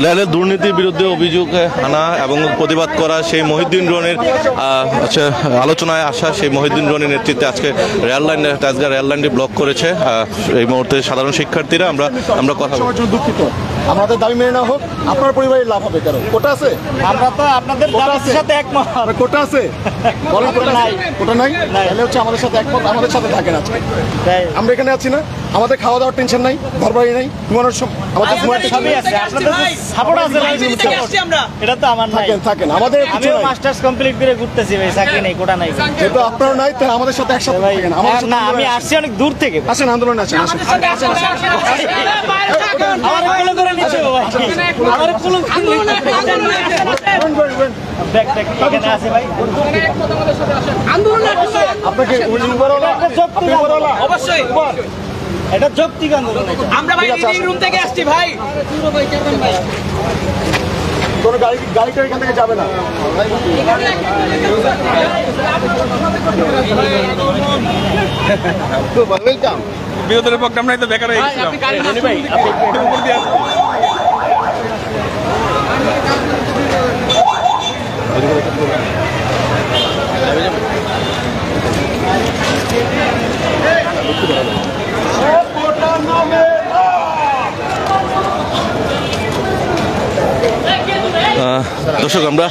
রেলের দুর্নীতির বিরুদ্ধে অভিযোগ আনা এবং প্রতিবাদ করা সেই মহিউদ্দিন রনির আলোচনায় আসা সেই মহিউদ্দিন রনির নেতৃত্বে আজকে তেজগাঁ রেল লাইনটি ব্লক করেছে এই মুহূর্তে সাধারণ শিক্ষার্থীরা। আমরা কথা দুঃখিত, আমাদের দাবি মেনে না হোক, আপনার পরিবারের লাভ হবে। কেন কোটা আছে? আমরা তো আপনাদের দাবির সাথে একমত। কোটা আছে? বলেন কোটা নাই? কোটা নাই, তাহলে হচ্ছে আমাদের সাথে একমত, আমাদের সাথে থাকেন। আজকে আমরা এখানে আছি না, আমাদের খাওয়া দাওয়ার টেনশন নাই, ঘর বাড়ি নাই, ঘুমানোর আমাদের সবই আছে। আপনাদের সাপোর্ট আছে, এটা তো আমার নাই। থাকেন আমাদের কিছু নাই, মাস্টার্স কমপ্লিট করে ঘুরতেছি ভাই, চাকরি নাই, কোটা নাই। যেহেতু আপনারও নাই, তাহলে আমাদের সাথে একসাথে থাকেন। আমাদের না, আমি আসছি অনেক দূর থেকে। আসেন, আন্দোলনে আসেন, আসেন। আপনাকে অবশ্যই এটা যৌক্তিক আন্দোলন। আমরা ভাই রিডিং রুম থেকে আসছি ভাই, কোনো গাড়িটা এখান থেকে যাবে না। বিরোধের প্রোগ্রাম নাই তো বেকার হয়ে গেছিলাম। দর্শক, আমরা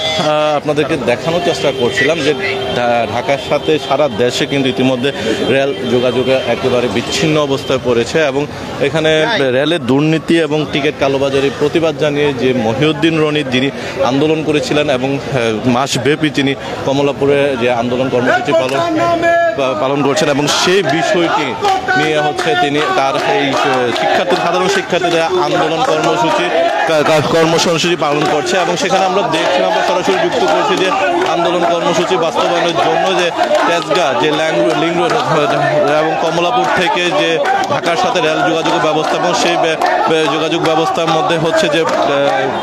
আপনাদেরকে দেখানোর চেষ্টা করছিলাম যে ঢাকার সাথে সারা দেশে কিন্তু ইতিমধ্যে রেল যোগাযোগে একেবারে বিচ্ছিন্ন অবস্থায় পড়েছে এবং এখানে রেলের দুর্নীতি এবং টিকিট কালোবাজারির প্রতিবাদ জানিয়ে যে মহিউদ্দিন রনি যিনি আন্দোলন করেছিলেন এবং মাসব্যাপী তিনি কমলাপুরে যে আন্দোলন কর্মসূচি পালন করছেন এবং সেই বিষয়টি নিয়ে হচ্ছে তিনি তার এই সাধারণ শিক্ষার্থীদের আন্দোলন কর্মসূচি পালন করছে এবং সেখানে আমরা দেখছিলাম, আমরা সরাসরি যুক্ত করছি যে আন্দোলন কর্মসূচি বাস্তবায়নের জন্য যে তেজগাঁ যে লিঙ্ক রোড এবং কমলাপুর থেকে যে ঢাকার সাথে রেল যোগাযোগের ব্যবস্থা এবং সেই যোগাযোগ ব্যবস্থার মধ্যে হচ্ছে যে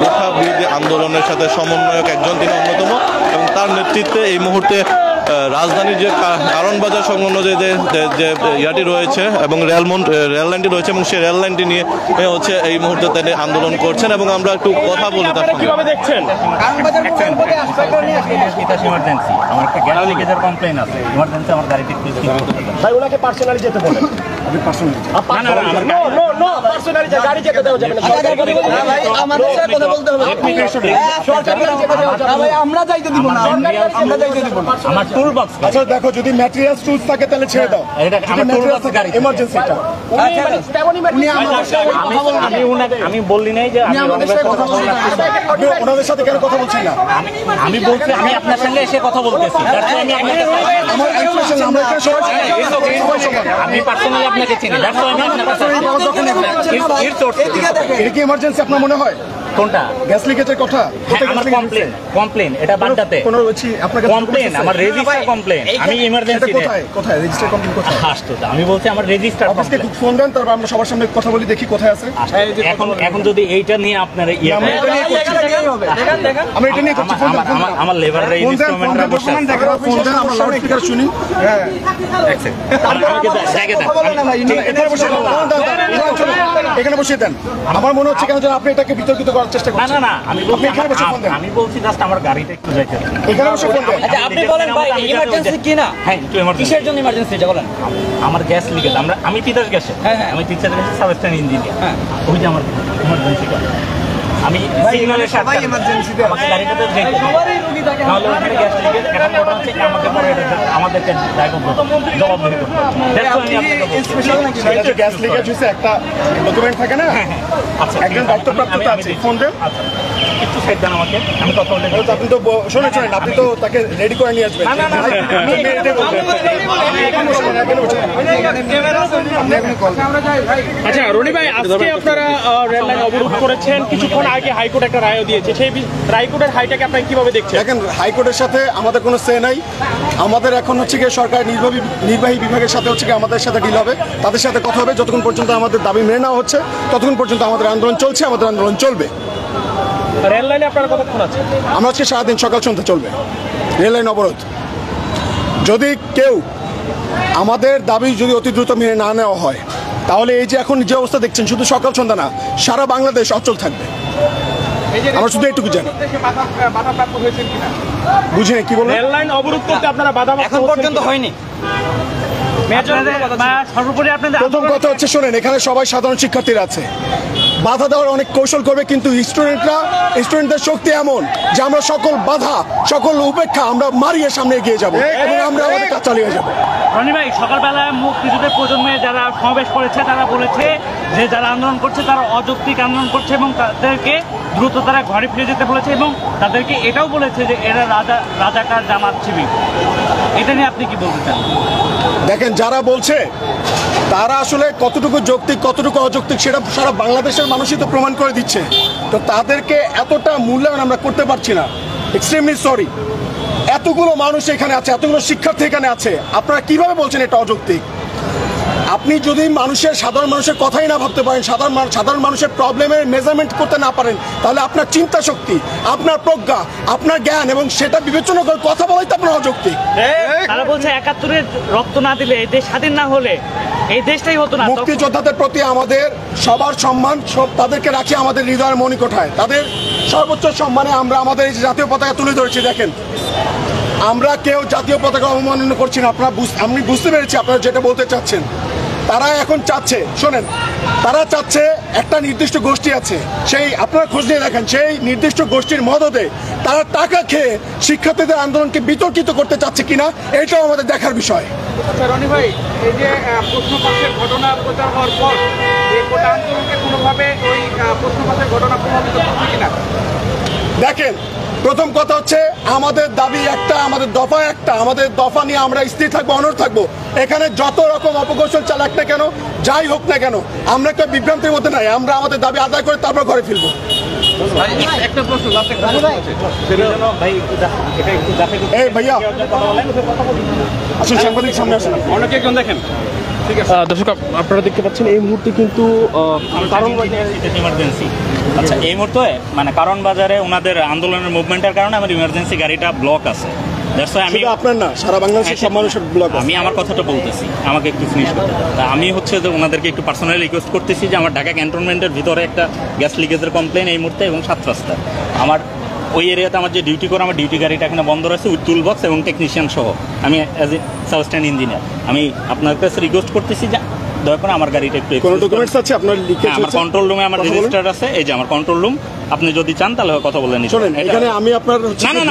কোঠা বিরোধী আন্দোলনের সাথে সমন্বয়ক একজন তিনি অন্যতম এবং তার নেতৃত্বে এই মুহূর্তে রাজধানীর যে কারণ বাজার সংলগ্ন যে ইয়াটি রয়েছে এবং রেল লাইনটি রয়েছে এবং সেই রেল লাইনটি নিয়ে হচ্ছে এই মুহূর্তে তিনি আন্দোলন করছেন এবং আমরা একটু কথা বলি তার সঙ্গে। কিভাবে দেখছেন? ইমার্জেন্সি, আমার একটা গ্যাস লিকেজের কমপ্লেইন আছে, ইমার্জেন্সি আমার গাড়িতে ভাই ওনাকে পার্সোনালি যেতে বলেন। আপনি পার্সোনালি গাড়ি যেতে দেওয়া যাবে না ভাই, আমাদের সাথে কথা বলতে হবে। সরকারি গাড়ি যেতে দেওয়া যাবে না, আমরা যাইতে দিব না, আমরা যাইতে দিব না। আমার টুল বক্স। আচ্ছা দেখো, যদি ম্যাটেরিয়ালস টুলস থাকে তাহলে ছেড়ে দাও। এটা আমার টুল বক্স গাড়ি এমার্জেন্সি। এটা আমি বললি নাই যে ওনাদের সাথে কেন কথা বলছেন না? আমি বলছি আমি আপনার সঙ্গে এসে কথা বলতেছি। আমি পার্সোনালি আপনাকে চিনি, এটা কি এমার্জেন্সি আপনার মনে হয়? কোনটা? গ্যাস লিকেজের কথা? আমার কমপ্লেন এটা বাড্ডাতে কমপ্লেন, আমার রেজিস্টার কমপ্লেন। আমি ইমার্জেন্সি কোথায় রেজিস্টার কমপ্লেন কোথায়? আসতো আমি বলছি আমার রেজিস্টার অফিসকে ফোন দেন, তারপর আমরা সবার সামনে কথা বলি, দেখি কোথায় আছে। এখন যদি এইটা নিয়ে আপনারা আমরা এটা নিয়ে করছি। আমার লেবার ইনস্ট্রুমেন্টরা বসে ফোন দেন, আমরা লাউড স্পিকার শুনি। হ্যাঁ এখানে বসিয়ে দেন। আমার মনে হচ্ছে কেন যেন আপনি এটাকে বিতর্কিত করার চেষ্টা করছেন। না আমি বলছি জাস্ট আমার গাড়িটা একটু যাইতে। এখানে বসে ফোন দেন। আচ্ছা আপনি বলেন ভাই ইমার্জেন্সি কি না? হ্যাঁ একটু ইমার্জেন্সি। কিসের জন্য ইমার্জেন্সি এটা বলেন? আমার গ্যাস লিকেজ। আমি তিতাস গ্যাসে। হ্যাঁ আমি তিতাস গ্যাসে সাবস্টেশন ইঞ্জিনিয়ার। হ্যাঁ ওই যে আমার ইমার্জেন্সি কল। আমি সিগন্যালের সাথে ইমার্জেন্সিতে আমাকে গাড়িটাতে যাইতে সবারই রোগী থাকে। তাহলে ওখানে গ্যাস লিকেজ। এখন ঘটনা হচ্ছে আমাকে পরে আমাদেরকে জবাবদিহি করতে হবে। স্পেশাল নাকি গ্যাস লিকেজ হইছে একটা ডকুমেন্ট থাকে না? আচ্ছা একজন দায়িত্বপ্রাপ্ত আছে, ফোন দেন। আচ্ছা একটু সাইড দেন আমাকে, আমি কথা বলতে। আপনি তো শোনেন, আপনি তো তাকে রেডি করে নিয়ে আসবেন। আচ্ছা রনি ভাই, আজকে আপনারা রেল লাইন অবরোধ করেছেন, কিছুক্ষণ আগে হাইকোর্ট একটা রায়ও দিয়েছে, সেই হাইকোর্টের হাইটাকে আপনারা কিভাবে দেখছেন? দেখেন, হাইকোর্টের সাথে আমাদের কোনো সে নাই। আমাদের এখন হচ্ছে গিয়ে সরকার নির্বাহী বিভাগের সাথে হচ্ছে গিয়ে আমাদের সাথে ডিল হবে, তাদের সাথে কথা হবে। যতক্ষণ পর্যন্ত আমাদের দাবি মেনে নেওয়া হচ্ছে ততক্ষণ পর্যন্ত আমাদের আন্দোলন চলছে, আমাদের আন্দোলন চলবে। রেল লাইনে আপনারা কতক্ষণ আছেন? আমরা আজকে সারাদিন সকাল সন্ধ্যা চলবে রেল লাইন অবরোধ। যদি কেউ আমাদের দাবি যদি অতি দ্রুত মেনে না নেওয়া হয় তাহলে এই যে এখন যে অবস্থা দেখছেন শুধু সকাল সন্ধ্যা না, সারা বাংলাদেশ অচল থাকবে। আমরা শুধু এইটুকু জানি। বুঝি না কি বলবো। রেল লাইন অবরোধ করতে আপনারা বাধা এখন পর্যন্ত হয়নি। সর্বোপরি আপনাদের প্রথম কথা হচ্ছে শোনেন, এখানে সবাই সাধারণ শিক্ষার্থীরা আছে, বাধা দেওয়ার অনেক কৌশল করবে, কিন্তু স্টুডেন্টদের শক্তি এমন যে আমরা সকল বাধা, সকল উপেক্ষা আমরা মারিয়ে সামনে এগিয়ে যাব এবং আমরা আমাদের কাজ চালিয়ে যাব। রনি ভাই, সকালবেলায় মুক্তিযুদ্ধের প্রজন্মে যারা সমাবেশ করেছে তারা বলেছে যে যারা আন্দোলন করছে তারা অযৌক্তিক আন্দোলন করছে এবং তাদেরকে দ্রুত তারা ঘরে ফিরে যেতে বলেছে এবং তাদেরকে এটাও বলেছে যে এরা রাজাকার জামাত শিবির। এটা নিয়ে আপনি কি বলতে চান? দেখেন, যারা বলছে তারা আসলে কতটুকু যৌক্তিক কতটুকু অযৌক্তিক সেটা সারা বাংলাদেশের মানুষই তো প্রমাণ করে দিচ্ছে। তো তাদেরকে এতটা মূল্যায়ন আমরা করতে পারছি না। Extremely sorry. এতগুলো মানুষ এখানে আছে, এতগুলো শিক্ষার্থী এখানে আছে, আপনারা কিভাবে বলছেন এটা অযৌক্তিক? আপনি যদি সাধারণ মানুষের কথাই না ভাবতে পারেন, সাধারণ মানুষের প্রবলেমের মেজারমেন্ট করতে না পারেন, তাহলে আপনার চিন্তা শক্তি, আপনার প্রজ্ঞা, আপনার জ্ঞান এবং সেটা বিবেচনা করে কথা বলাই তো আপনার অযৌক্তিক। তারা বলছে ৭১-এর রক্ত না দিলে এই দেশ স্বাধীন না হলে এই দেশটাই হতো না। মুক্তিযোদ্ধাদের প্রতি আমাদের সবার সম্মান, তাদেরকে রাখি আমাদের হৃদয়ের মণিকোঠায়। তাদের সর্বোচ্চ সম্মানে আমরা আমাদের এই যে জাতীয় পতাকা তুলে ধরেছি। দেখেন, আমরা কেউ জাতীয় পতাকা অবমাননা করছি না। আমি বুঝতে পেরেছি আপনারা যেটা বলতে চাচ্ছেন। তারা এখন চাচ্ছে, শোনেন, তারা চাচ্ছে একটা নির্দিষ্ট গোষ্ঠী আছে, সেই আপনারা খোঁজ নিয়ে দেখেন, সেই নির্দিষ্ট গোষ্ঠীর মদদে তারা টাকা খেয়ে শিক্ষার্থীদের আন্দোলনকে বিতর্কিত করতে চাচ্ছে কিনা, এটাও আমাদের দেখার বিষয়। আচ্ছা রনি ভাই, এই যে প্রশ্নপত্রের ঘটনা প্রচার হওয়ার পর এই কোটা আন্দোলনকে কোনোভাবে ওই প্রশ্নপত্রের ঘটনা প্রভাবিত করছে কিনা? দেখেন, প্রথম কথা হচ্ছে আমাদের দাবি একটা, আমাদের দফা একটা, আমাদের দফা নিয়ে আমরা স্থির থাকবো, অনড় থাকবো। এখানে যত রকম অপকৌশল চালাক না কেন, যাই হোক না কেন, আমরা একটা বিভ্রান্তির মধ্যে নাই। আমরা আমাদের দাবি আদায় করে তারপর ঘরে ফিরবো। একটা প্রশ্ন, এই ভাইয়া আসুন, সাংবাদিক সামনে আসুন। অনেকে একজন দেখেন। দর্শক, আপনারা দেখতে পাচ্ছেন এই মুহূর্তে কিন্তু কারণ ইমার্জেন্সি। আচ্ছা, এই মুহূর্তে মানে কারণ বাজারে ওনাদের আন্দোলনের মুভমেন্টের কারণে আমার ইমার্জেন্সি গাড়িটা ব্লক আছে। আমি আপনার না, সারা বাংলাদেশের সব মানুষের ব্লক। আমি আমার কথাটা বলতেছি, আমাকে একটু ফিনিশ করতে দাও। তা আমি হচ্ছে যে ওনাদেরকে একটু পার্সোনালি রিকোয়েস্ট করতেছি যে আমার ঢাকা ক্যান্টনমেন্টের ভিতরে একটা গ্যাস লিকেজের কমপ্লেন এই মুহূর্তে এবং 7 রাস্তা আমার ওই এরিয়াতে আমার যে ডিউটি করে, আমার ডিউটি গাড়িটা এখানে বন্ধ রয়েছে উইথ টুল বক্স এবং টেকনিশিয়ান সহ। আমি অ্যাজ এ সাবস্ট্যান্ড ইঞ্জিনিয়ার আমি আপনার কাছে রিকোয়েস্ট করতেছি যে দয়া করে আমার গাড়িটা একটু কোনো ডকুমেন্টস আছে আপনার লিকেজ? আমার কন্ট্রোল রুমে আমার রেজিস্টার আছে, এই যে আমার কন্ট্রোল রুম। আপনি যদি চান তাহলে কথা বলে নিন। শুনুন, এখানে আমি আপনার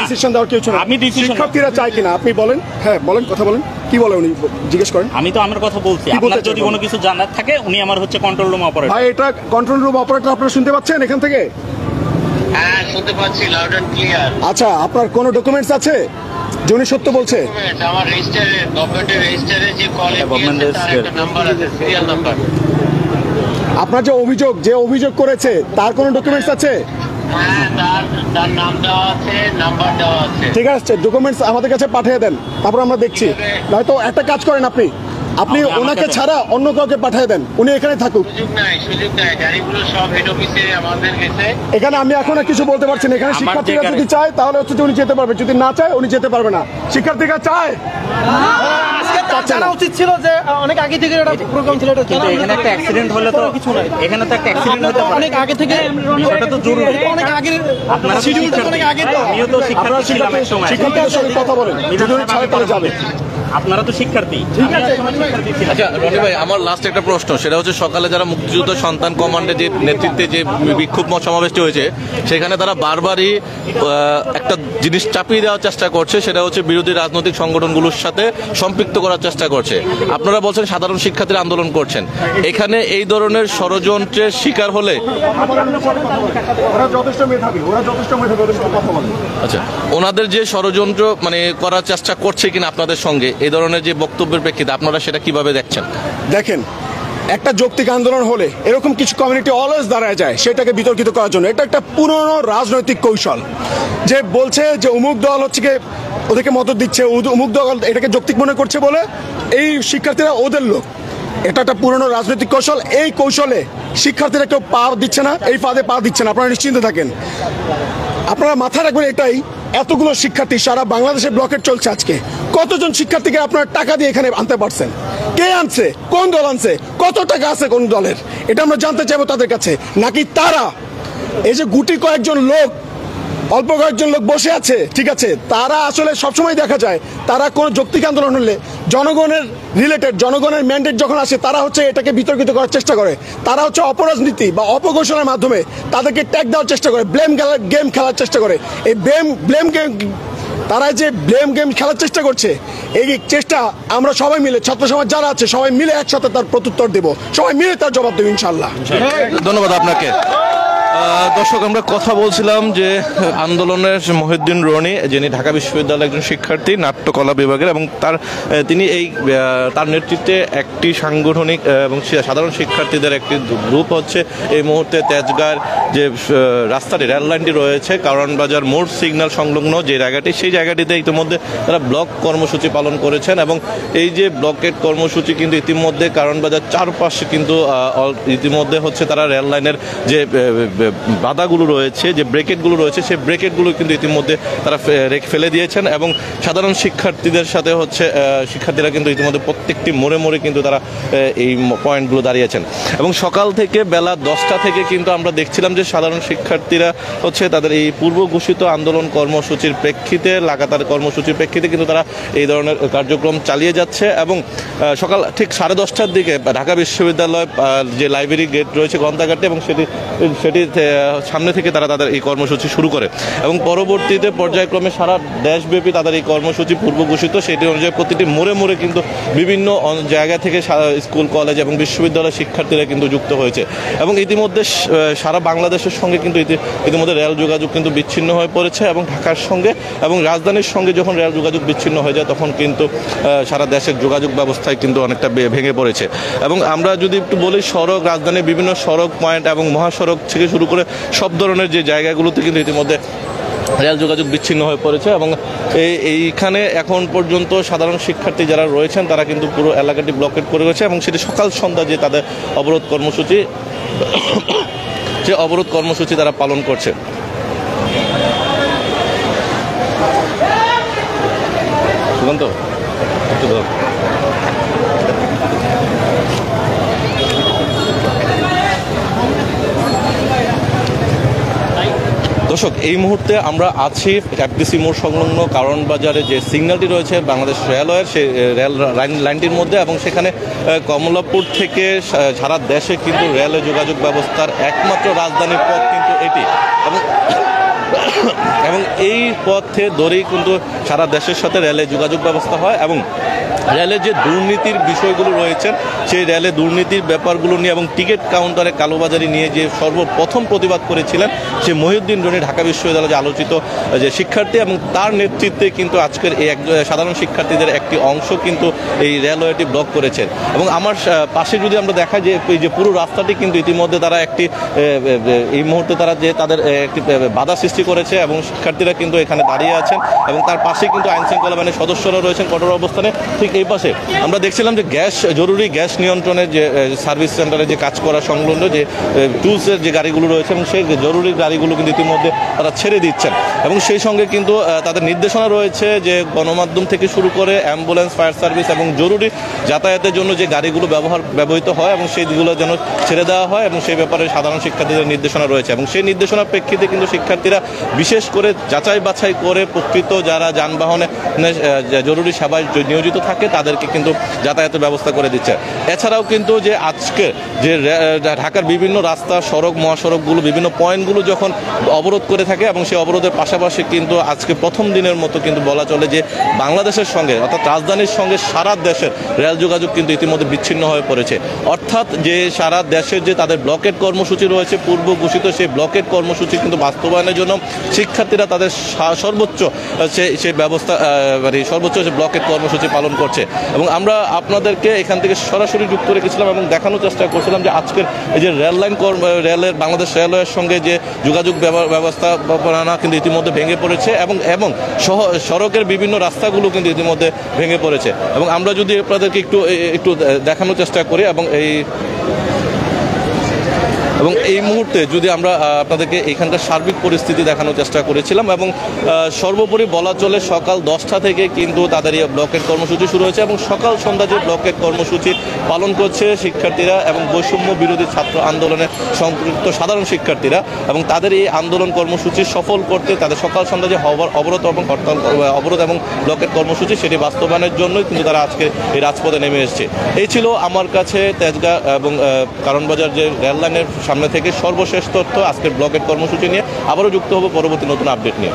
ডিসিশন দেওয়ার কিছু না। আমি ডিসিশন, শিক্ষার্থীরা চাই কিনা আপনি বলেন। হ্যাঁ বলেন, কথা বলেন। কি বলে উনি জিজ্ঞেস করেন? আমি তো আমার কথা বলছি, আপনার যদি কোনো কিছু জানার থাকে উনি আমার হচ্ছে কন্ট্রোল রুম অপারেটর। ভাই, এটা কন্ট্রোল রুম অপারেটর, আপনারা শুনতে পাচ্ছেন এখান থেকে? হ্যাঁ, শুনতে পাচ্ছি, লাউড এন্ড ক্লিয়ার। আচ্ছা, আপনার কোনো ডকুমেন্টস আছে যে উনি সত্য বলছে? আমার রেজিস্টারে, গভর্নমেন্টের রেজিস্টারে যে কল তার একটা নাম্বার আছে, সিরিয়াল নাম্বার। আপনার যে অভিযোগ করেছে তার কোনো ডকুমেন্টস আছে? হ্যাঁ, তার নাম দেওয়া আছে, নাম্বার দেওয়া আছে। ঠিক আছে, ডকুমেন্টস আমাদের কাছে পাঠিয়ে দেন, তারপর আমরা দেখছি। নয়তো একটা কাজ করেন, আপনি ওনাকে ছাড়া অন্য কাউকে পাঠিয়ে দেন, উনি এখানে থাকুক। সুযোগ নাই। গাড়িগুলো সব হেড অফিসে আমাদের গেছে। এখানে আমি এখন আর কিছু বলতে পারছি না। এখানে শিক্ষার্থীরা যদি চায় তাহলে হচ্ছে যে উনি যেতে পারবে, যদি না চায় উনি যেতে পারবে না। শিক্ষার্থীরা চায়, জানা উচিত ছিল যে অনেক আগে থেকে এটা প্রোগ্রাম ছিল। এটা কিন্তু এখানে একটা অ্যাক্সিডেন্ট হলে তো কিছু নাই, এখানে তো একটা অ্যাক্সিডেন্ট হতে পারে অনেক আগে থেকে, এটা তো জরুরি, অনেক আগে আপনারা শিডিউলটা অনেক আগে। তো আমিও তো শিক্ষার্থী ছিলাম এক সময়। শিক্ষার্থীদের সঙ্গে কথা বলেন, যদি উনি ছাড়ে তাহলে যাবে। আপনারা তো শিক্ষার্থী। আচ্ছা রনি ভাই, আমার লাস্ট একটা প্রশ্ন, সেটা হচ্ছে সকালে যারা মুক্তিযুদ্ধ সন্তান কমান্ডের যে নেতৃত্বে যে বিক্ষোভ সমাবেশটি হয়েছে, সেখানে তারা বারবারই একটা জিনিস চাপিয়ে দেওয়ার চেষ্টা করছে, সেটা হচ্ছে বিরোধী রাজনৈতিক সংগঠনগুলোর সাথে সম্পৃক্ত করার চেষ্টা করছে। আপনারা বলছেন সাধারণ শিক্ষার্থীরা আন্দোলন করছেন, এখানে এই ধরনের ষড়যন্ত্রের শিকার হলে আচ্ছা, ওনাদের যে ষড়যন্ত্র করার চেষ্টা করছে কিনা আপনাদের সঙ্গে এই ধরনের যে বক্তব্যের প্রেক্ষিতে আপনারা সেটা কিভাবে দেখছেন? দেখেন, একটা যৌক্তিক আন্দোলন হলে এরকম কিছু কমিউনিটি অলওয়েজ দাঁড়ায় যায় সেটাকে বিতর্কিত করার জন্য। এটা একটা পুরনো রাজনৈতিক কৌশল, যে বলছে যে অমুক দল হচ্ছে কি ওদেরকে মদত দিচ্ছে, অমুক দল এটাকে যৌক্তিক মনে করছে বলে এই শিক্ষার্থীরা ওদের লোক। এটা একটা পুরনো রাজনৈতিক কৌশল। এই কৌশলে শিক্ষার্থীরা কেউ পা দিচ্ছে না, এই ফাঁদে পা দিচ্ছে না, আপনারা নিশ্চিন্ত থাকেন। আপনারা মাথায় রাখবেন এটাই, এতগুলো শিক্ষার্থী সারা বাংলাদেশে ব্লকেট চলছে আজকে, কতজন শিক্ষার্থীকে আপনারা টাকা দিয়ে এখানে আনতে পারছেন? কে আনছে, কোন দল আনছে, কত টাকা আছে কোন দলের, এটা আমরা জানতে চাইবো তাদের কাছে। নাকি তারা এই যে গুটি কয়েকজন লোক, অল্প কয়েকজন লোক বসে আছে, ঠিক আছে, তারা আসলে সবসময় দেখা যায় তারা কোনো যৌক্তিক আন্দোলন হলে জনগণের রিলেটেড, জনগণের ম্যান্ডেট যখন আসে তারা হচ্ছে এটাকে বিতর্কিত করার চেষ্টা করে। তারা হচ্ছে অপরাজনীতি বা অপঘোষণার মাধ্যমে তাদেরকে ট্যাগ দেওয়ার চেষ্টা করে, ব্লেম গেম খেলার চেষ্টা করে। এই ব্লেম গেম, তারা যে ব্লেম গেম খেলার চেষ্টা করছে, এই চেষ্টা আমরা সবাই মিলে, ছাত্র সমাজ যারা আছে সবাই মিলে একসাথে তার প্রত্যুত্তর দেব, সবাই মিলে তার জবাব দেব ইনশাল্লাহ। ধন্যবাদ আপনাকে। দর্শক, আমরা কথা বলছিলাম যে আন্দোলনের মহিউদ্দিন রনি, যিনি ঢাকা বিশ্ববিদ্যালয়ের একজন শিক্ষার্থী, নাট্যকলা বিভাগের, এবং তিনি তার নেতৃত্বে একটি সাংগঠনিক এবং সাধারণ শিক্ষার্থীদের একটি গ্রুপ হচ্ছে এই মুহূর্তে তেজগাঁর যে রাস্তাটি, রেল লাইনটি রয়েছে কারওয়ানবাজার মোড় সিগন্যাল সংলগ্ন যে জায়গাটি, সেই জায়গাটিতে ইতিমধ্যে তারা ব্লক কর্মসূচি পালন করেছেন। এবং এই যে ব্লকেট কর্মসূচি কিন্তু ইতিমধ্যে কারওয়ানবাজার চারপাশে কিন্তু ইতিমধ্যে হচ্ছে তারা রেল লাইনের যে বাধাগুলো রয়েছে, যে ব্রেকেটগুলো রয়েছে, সেই ব্রেকেটগুলো কিন্তু ইতিমধ্যে তারা ফেলে দিয়েছেন। এবং সাধারণ শিক্ষার্থীদের সাথে হচ্ছে শিক্ষার্থীরা কিন্তু ইতিমধ্যে প্রত্যেকটি মোড়ে মোড়ে কিন্তু তারা এই পয়েন্টগুলো দাঁড়িয়েছেন। এবং সকাল থেকে বেলা 10টা থেকে কিন্তু আমরা দেখছিলাম যে সাধারণ শিক্ষার্থীরা হচ্ছে তাদের এই পূর্ব ঘোষিত আন্দোলন কর্মসূচির প্রেক্ষিতে, লাগাতার কর্মসূচির প্রেক্ষিতে কিন্তু তারা এই ধরনের কার্যক্রম চালিয়ে যাচ্ছে। এবং সকাল ঠিক 10:30টার দিকে ঢাকা বিশ্ববিদ্যালয় যে লাইব্রেরি গেট রয়েছে গ্রন্থাগারটি, এবং সেটি সামনে থেকে তারা তাদের এই কর্মসূচি শুরু করে। এবং পরবর্তীতে পর্যায়ক্রমে সারা দেশব্যাপী তাদের এই কর্মসূচি পূর্ব ঘোষিত, সেটি অনুযায়ী প্রতিটি মোড়ে মোড়ে কিন্তু বিভিন্ন জায়গা থেকে স্কুল, কলেজ এবং বিশ্ববিদ্যালয়ের শিক্ষার্থীরা কিন্তু যুক্ত হয়েছে। এবং ইতিমধ্যে সারা বাংলাদেশের সঙ্গে কিন্তু ইতিমধ্যে রেল যোগাযোগ কিন্তু বিচ্ছিন্ন হয়ে পড়েছে। এবং ঢাকার সঙ্গে এবং রাজধানীর সঙ্গে যখন রেল যোগাযোগ বিচ্ছিন্ন হয়ে যায় তখন কিন্তু সারা দেশের যোগাযোগ ব্যবস্থায় কিন্তু অনেকটা ভেঙে পড়েছে। এবং আমরা যদি একটু বলি, সড়ক, রাজধানীর বিভিন্ন সড়ক পয়েন্ট এবং মহাসড়ক থেকে শুরু করে সব ধরনের যে জায়গাগুলোতে কিন্তু ইতিমধ্যে রেল যোগাযোগ বিচ্ছিন্ন হয়ে পড়েছে। এবং এইখানে এখন পর্যন্ত সাধারণ শিক্ষার্থী যারা রয়েছেন তারা কিন্তু পুরো এলাকাটি ব্লকেট করে রয়েছে। এবং সেটি সকাল সন্ধ্যা যে তাদের অবরোধ কর্মসূচি, যে অবরোধ কর্মসূচি তারা পালন করছে। সুকান্ত একটু ধর। দর্শক, এই মুহূর্তে আমরা আছি এফডিসি মোড় সংলগ্ন কারওয়ানবাজারে যে সিগন্যালটি রয়েছে বাংলাদেশ রেলওয়ের, সেই রেল লাইনটির মধ্যে। এবং সেখানে কমলাপুর থেকে সারা দেশে কিন্তু রেল যোগাযোগ ব্যবস্থার একমাত্র রাজধানীর পথ কিন্তু এটি। এবং এই পথে ধরেই কিন্তু সারা দেশের সাথে রেলের যোগাযোগ ব্যবস্থা হয়। এবং রেলের যে দুর্নীতির বিষয়গুলো রয়েছে, সেই রেলে দুর্নীতির ব্যাপারগুলো নিয়ে এবং টিকিট কাউন্টারে কালোবাজারি নিয়ে যে সর্বপ্রথম প্রতিবাদ করেছিলেন সে মহিউদ্দিন রনি, ঢাকা বিশ্ববিদ্যালয়ে যে আলোচিত যে শিক্ষার্থী, এবং তার নেতৃত্বে কিন্তু আজকের এই সাধারণ শিক্ষার্থীদের একটি অংশ কিন্তু এই রেলওয়েটি ব্লক করেছেন। এবং আমার পাশে যদি আমরা দেখা যে এই যে পুরো রাস্তাটি কিন্তু ইতিমধ্যে তারা একটি এই মুহূর্তে তারা যে তাদের একটি বাধা সৃষ্টি করেছে, এবং শিক্ষার্থীরা কিন্তু এখানে দাঁড়িয়ে আছেন। এবং তার পাশে কিন্তু আইন শৃঙ্খলা বাহিনীর সদস্যরা রয়েছেন কঠোর অবস্থানে। ঠিক এই পাশে আমরা দেখছিলাম যে জরুরি গ্যাস নিয়ন্ত্রণের যে সার্ভিস সেন্টারে যে কাজ করা সংলগ্ন যে টুলসের যে গাড়িগুলো রয়েছে, এবং সেই জরুরি গাড়িগুলো কিন্তু ইতিমধ্যে তারা ছেড়ে দিচ্ছেন। এবং সেই সঙ্গে কিন্তু তাদের নির্দেশনা রয়েছে যে গণমাধ্যম থেকে শুরু করে অ্যাম্বুলেন্স, ফায়ার সার্ভিস এবং জরুরি যাতায়াতের জন্য যে গাড়িগুলো ব্যবহৃত হয় এবং সেইগুলো যেন ছেড়ে দেওয়া হয়। এবং সেই ব্যাপারে সাধারণ শিক্ষার্থীদের নির্দেশনা রয়েছে। এবং সেই নির্দেশনার প্রেক্ষিতে কিন্তু শিক্ষার্থীরা বিশেষ করে যাচাই বাছাই করে প্রকৃত যারা যানবাহনে জরুরি সেবায় নিয়োজিত থাকে তাদেরকে কিন্তু যাতায়াতের ব্যবস্থা করে দিচ্ছে। এছাড়াও কিন্তু যে আজকে যে ঢাকার বিভিন্ন রাস্তা, সড়ক, মহাসড়কগুলো বিভিন্ন পয়েন্টগুলো যখন অবরোধ করে থাকে, এবং সেই অবরোধের পাশাপাশি কিন্তু আজকে প্রথম দিনের মতো কিন্তু বলা চলে যে বাংলাদেশের সঙ্গে অর্থাৎ রাজধানীর সঙ্গে সারা দেশের রেল যোগাযোগ কিন্তু ইতিমধ্যে বিচ্ছিন্ন হয়ে পড়েছে। অর্থাৎ যে সারা দেশের যে তাদের ব্লকেট কর্মসূচি রয়েছে পূর্ব ঘোষিত, সেই ব্লকেট কর্মসূচি কিন্তু বাস্তবায়নের জন্য শিক্ষার্থীরা তাদের সর্বোচ্চ সেই ব্যবস্থা সর্বোচ্চ ব্লকেট কর্মসূচি পালন করছে। এবং আমরা আপনাদেরকে এখান থেকে সরাসরি যুক্ত রেখেছিলাম এবং দেখানোর চেষ্টা করছিলাম যে আজকের এই যে রেলের বাংলাদেশ রেলওয়ের সঙ্গে যে যোগাযোগ ব্যবস্থাপনা কিন্তু ইতিমধ্যে ভেঙে পড়েছে, এবং সড়কের বিভিন্ন রাস্তাগুলো কিন্তু ইতিমধ্যে ভেঙে পড়েছে। এবং আমরা যদি আপনাদেরকে একটু দেখানোর চেষ্টা করি, এবং এই এবং এই মুহূর্তে যদি আমরা আপনাদেরকে এখানকার সার্বিক পরিস্থিতি দেখানোর চেষ্টা করেছিলাম এবং সর্বোপরি বলা চলে সকাল 10টা থেকে কিন্তু তাদের এই ব্লকের কর্মসূচি শুরু হয়েছে এবং সকাল সন্ধ্যা যে ব্লকের কর্মসূচি পালন করছে শিক্ষার্থীরা এবং বৈষম্য বিরোধী ছাত্র আন্দোলনে সম্পৃক্ত সাধারণ শিক্ষার্থীরা এবং তাদের এই আন্দোলন কর্মসূচি সফল করতে তাদের সকাল সন্ধ্যা যে অবরোধ এবং হরতাল অবরোধ এবং ব্লকের কর্মসূচি সেটি বাস্তবায়নের জন্যই কিন্তু তারা আজকে এই রাজপথে নেমে এসেছে। এই ছিল আমার কাছে তেজগাঁ এবং কারণবাজার যে রেল লাইনের সামনে থেকে সর্বশেষ তথ্য আজকের ব্লকের কর্মসূচি নিয়ে। আবারও যুক্ত হবো পরবর্তী নতুন আপডেট নিয়ে।